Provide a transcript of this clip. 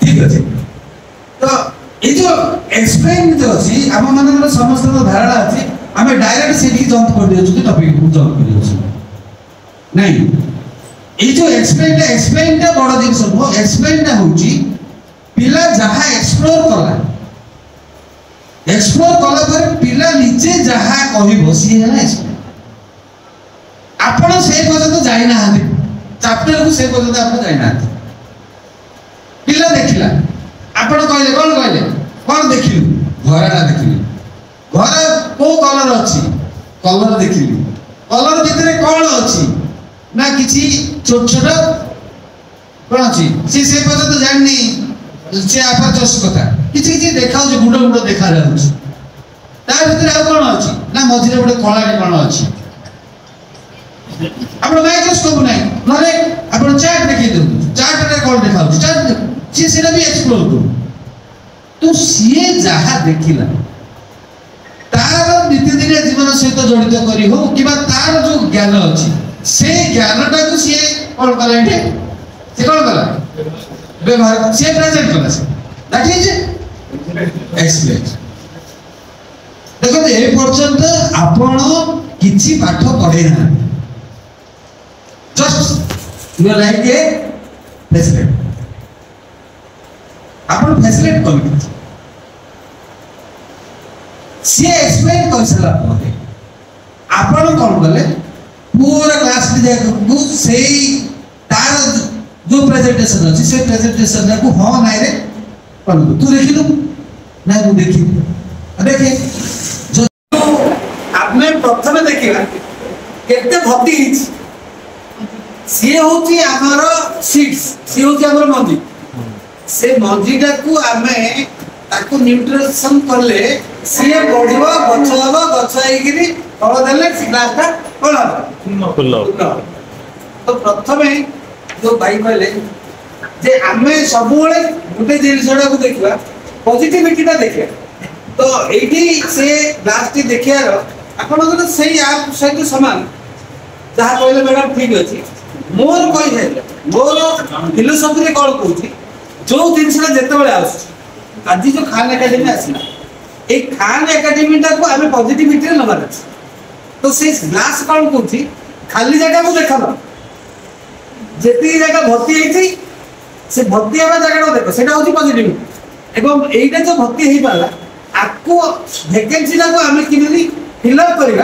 ठीक अच्छे तो ये जो एक्सप्लेन जो अच्छी आम मान समस्त धारणा अच्छी आम डायरेक्ट से जंप कर दिया टॉपिक को जंप कर दिया नहीं ये जो एक्सप्लेन बड़ जिन एक्सप्लेन होची पिला जहा एक्सप्लोर कला पर पिला निजे जहा कहबो सी है एक्सप्लेन आपण से पर्यंत जाई ना चैप्टर को से पर्यंत आपण जाई ना पिला देखिला आपण कहले कौन देखिलु घरटा देखिलु घर को कलर अच्छी कलर देखिली कलर भितर कौन अच्छी ना किसी छोट छोट कौन अच्छी से पर्यंत जाननी से आपा चष कथा किसी किसी देखा गुड़ गुड़ देखा कौन अच्छी ना मझे गोटे कलाटे कौन अच्छी आप माइक्रोस्कोप ना ना आप चार्ट देखिए दिखाते चार्ट कौन देखा चार्ट सी भी एक्सप्लोर करू तो सी जहा देखिला तार नित्यदिन जीवन सहित जड़ित करी हो कि तार जो ज्ञान अच्छी से ज्ञानटा को सी कौन कला से कौन कला व्यवहार से प्रेजेंट कला से दैट इज एक्सप्लेन देखो ए पर्यंत आपण किछि पाठ पढ़े ना just you are like a facility आपण फैसिलिटी कर सी एक्सप्लेन कर सला परे आपण कोन बोले पूरा क्लास को से तार जो प्रेजेंटेशन अछि से प्रेजेंटेशन को हां नाइ रे कोन तू देखिलु नाइ मु देखि देखे जो आपने प्रथम देखिला केते भक्ति हिच सी होची हमर सीड्स सी होची हमर मंजी से मंजीटा को आमे ताको न्यूट्रिशन करले सी बढ़िबो गछ हबो गछ आइगिरी फल देले ग्लासटा कोन फुल तो प्रथमे जो भाई कहले जे आमे सब बेले गुटे जिनिसडा को देखिबा पॉजिटिविटीटा देखिया तो एठी से ग्लास टी देखियार आपन सेही आप सहित समान जहा कहले मैडम ठीक अछि मोर कहि है मोर फिलोसॉफी रे कॉल कहूची जो जिनिसडा जेते बेले आउछ आज जो खान एकेडमी आसिला ए खान एकेडमी टा को आमे पॉजिटिविटी रे नबार अछि तो से ग्लास कौन कहूची खाली जगह को देखला जेती जगह भर्ती हेती से भर्ती हेबा जगह देखो सेटा होची पॉजिटिव एवं एइटा जो भर्ती हेई पाला आको वैकेंसी ला को आमे किनली फिल अप करिवा